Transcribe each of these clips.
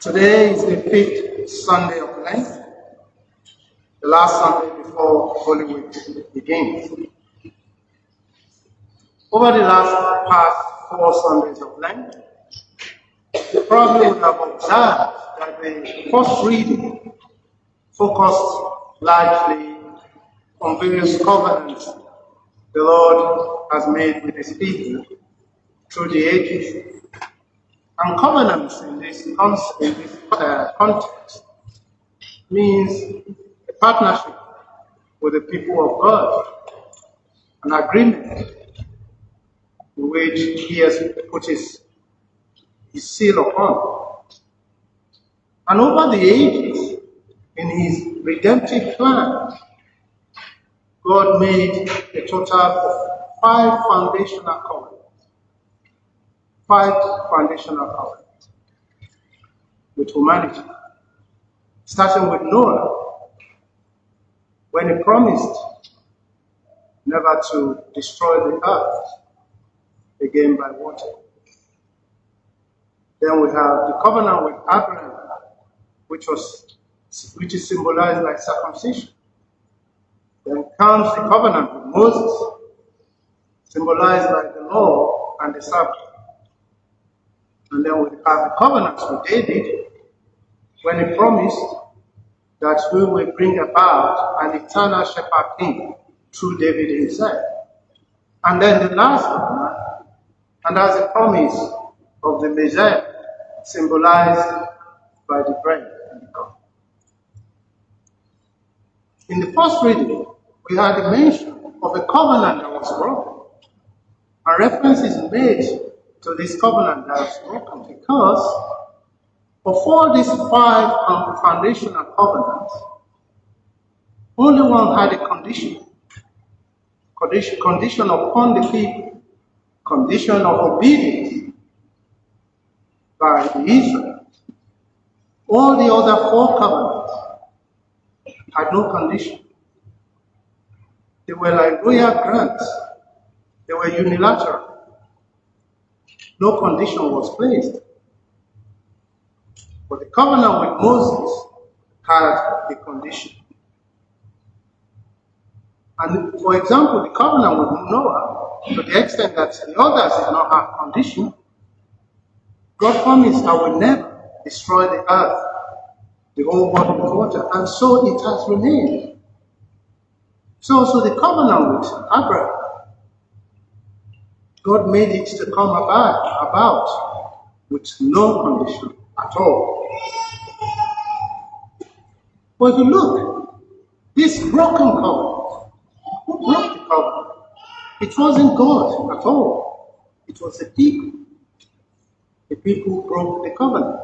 Today is the 5th Sunday of Lent, the last Sunday before Holy Week begins. Over the past 4 Sundays of Lent, you probably would have observed that the first reading focused largely on various covenants the Lord has made with His people through the ages. And covenants in this context means a partnership with the people of God, an agreement in which He has put His seal upon. And over the ages, in His redemptive plan, God made a total of 5 foundational covenants. 5 foundational covenants with humanity, starting with Noah, when he promised never to destroy the earth again by water. Then we have the covenant with Abraham, which is symbolized by circumcision. Then comes the covenant with Moses, symbolized by the law and the Sabbath. And then we have the covenants with David, when he promised that we will bring about an eternal shepherd king through David himself. And then the last covenant, and as a promise of the Messiah, symbolized by the bread and the cup. In the first reading, we had a mention of a covenant that was broken. A reference is made to this covenant that was broken because of all these 5 foundational covenants, only one had a condition upon the people, condition of obedience by the Israelites. All the other 4 covenants had no condition. They were like royal grants. They were unilateral. No condition was placed. But the covenant with Moses had a condition. And for example, the covenant with Noah, to the extent that the others did not have condition, God promised I will never destroy the earth, the whole world with water, and so it has remained. So the covenant with Abraham, God made it to come about with no condition at all. But if you look, this broken covenant, who broke the covenant? It wasn't God at all. It was the people. The people broke the covenant.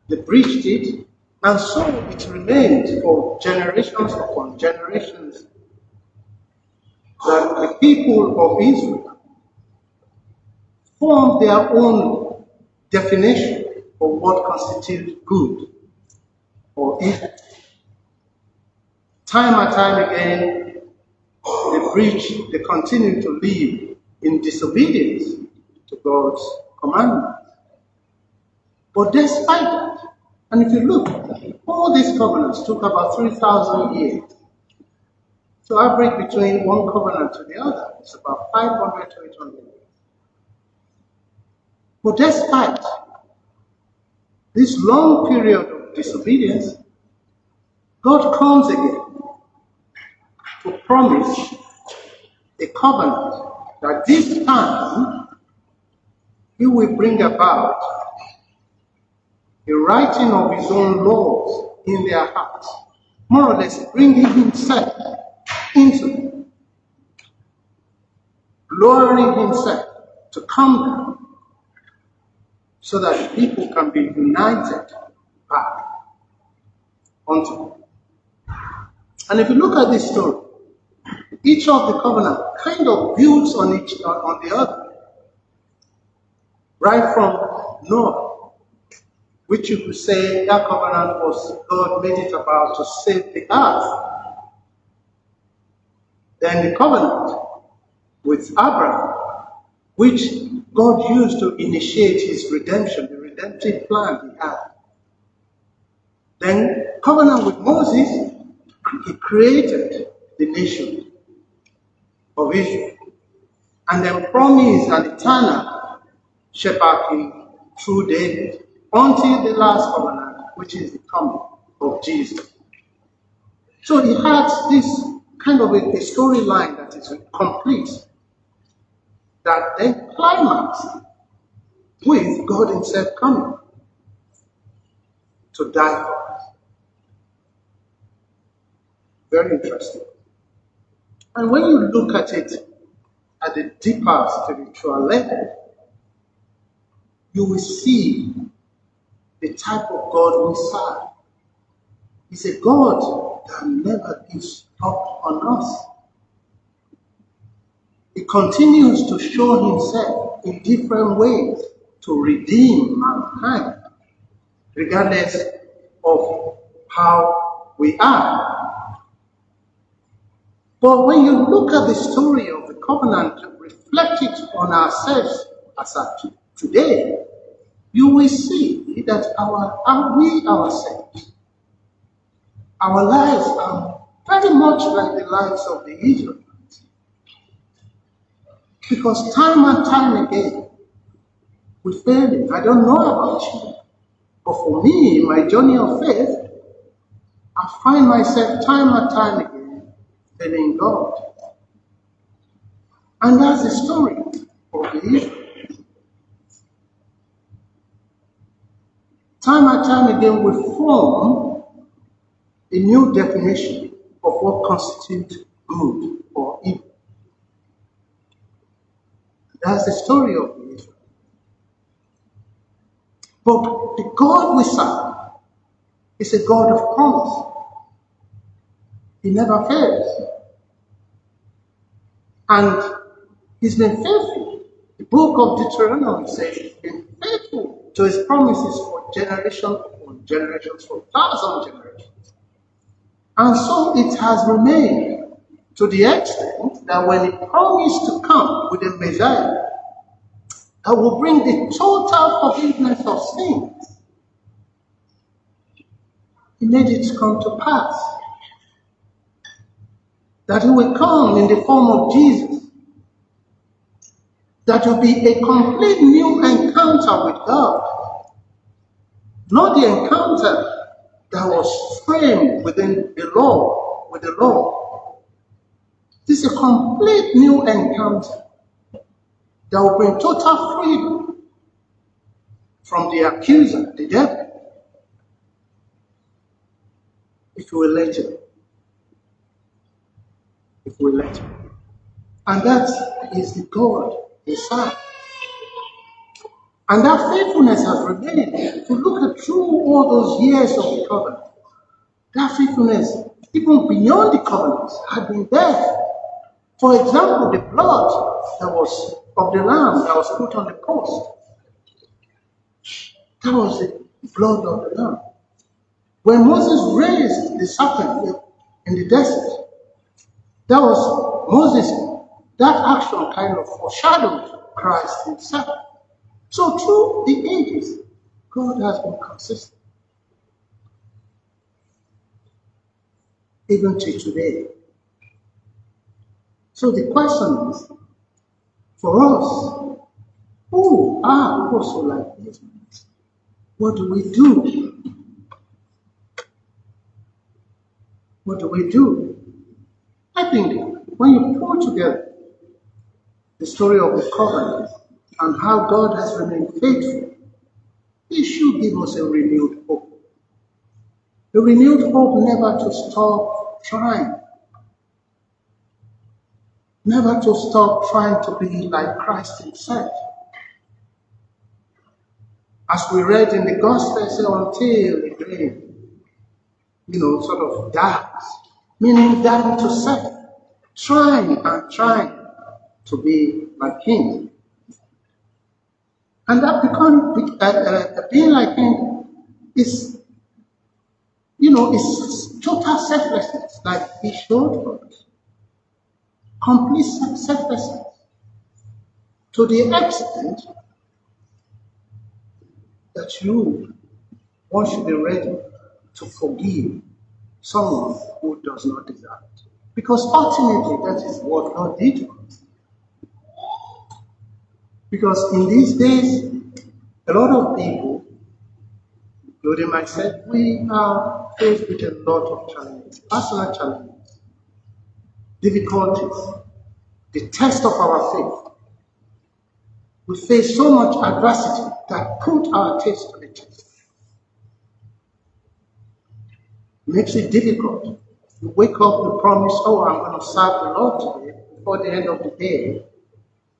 They breached it, and so it remained for generations upon generations that the people of Israel formed their own definition of what constitutes good or evil. Time and time again, they continue to live in disobedience to God's commandments. But despite that, and if you look, all these covenants took about 3,000 years. So average between one covenant to the other, it's about 500 to 800 years. But despite this long period of disobedience, God comes again to promise a covenant that this time He will bring about the writing of His own laws in their hearts, more or less bringing Himself into them, lowering Himself to come down, so that the people can be united back unto Him. And if you look at this story, each of the covenant kind of builds on the other. Right from Noah, which you could say that covenant was God made it about to save the earth. Then the covenant with Abraham, which God used to initiate His redemption, the redemptive plan He had Then covenant with Moses, he created the nation of Israel. And then promised an eternal shepherd king through David until the last covenant, which is the coming of Jesus. So he has this kind of a storyline that is complete, that then climax with God himself coming to die for us. Very interesting. And when you look at it at the deeper spiritual level, you will see the type of God we serve. He's a God that never gives up on us. He continues to show himself in different ways to redeem mankind, regardless of how we are. But when you look at the story of the covenant and reflect it on ourselves as at today, you will see that we ourselves, our lives are very much like the lives of the Israelites. Because time and time again, we fail. I don't know about you, but for me, in my journey of faith, I find myself time and time again failing God. And that's the story of the Israelites. Time and time again, we form a new definition of what constitutes good or evil. That's the story of the Israelites. But the God we serve is a God of promise. He never fails. And he's been faithful. The book of Deuteronomy says he's been faithful to his promises for generation upon generations, for 1,000 generations. And so it has remained to the extent that when he promised to come with a Messiah that will bring the total forgiveness of sins, he made it come to pass. That he will come in the form of Jesus. That will be a complete new encounter with God. Not the encounter that was framed within the law, with the law. This is a complete new encounter that will bring total freedom from the accuser, the devil, if you will let him. If we let him. And that is the God inside. And that faithfulness has remained. To look at through all those years of the covenant, that faithfulness, even beyond the covenant, had been there. For example, the blood that was of the lamb that was put on the post, that was the blood of the lamb. When Moses raised the serpent in the desert, that was Moses. That action kind of foreshadowed Christ himself. So through the ages, God has been consistent. Even to today. So the question is, for us, who are also like this? What do we do? What do we do? I think when you pull together the story of the covenant and how God has remained faithful, it should give us a renewed hope. A renewed hope never to stop trying. Never to stop trying to be like Christ himself. As we read in the Gospel, until the dream, sort of dies. Meaning dying to self. Trying and trying to be like him. And that being like him is, is total selflessness, like he showed for us. Complete selflessness. To the extent that one should be ready to forgive someone who does not deserve it. Because ultimately, that is what God did to us. Because in these days, a lot of people, including myself, we are faced with a lot of challenges, personal challenges, difficulties, the test of our faith. We face so much adversity that put our faith to the test. Makes it difficult. You wake up, you promise, oh, I'm going to serve the Lord today. Before the end of the day,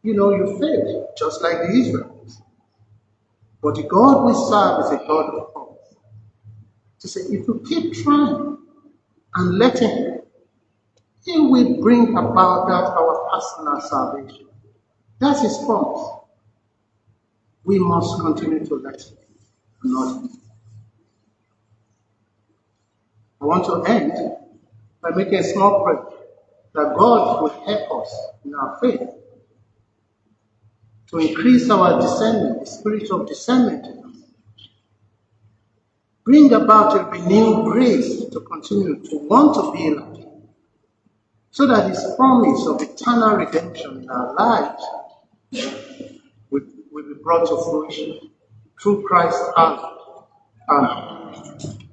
you fail, just like the Israelites. But the God we serve is a God of promise. To say, if you keep trying and letting Him, He will bring about that our personal salvation. That's His promise. We must continue to let Him, not Him. I want to end by making a small prayer that God will help us in our faith to increase our discernment, the spirit of discernment in us. Bring about a renewed grace to continue to want to be like Him, so that His promise of eternal redemption in our lives will be brought to fruition through Christ our Lord. Amen.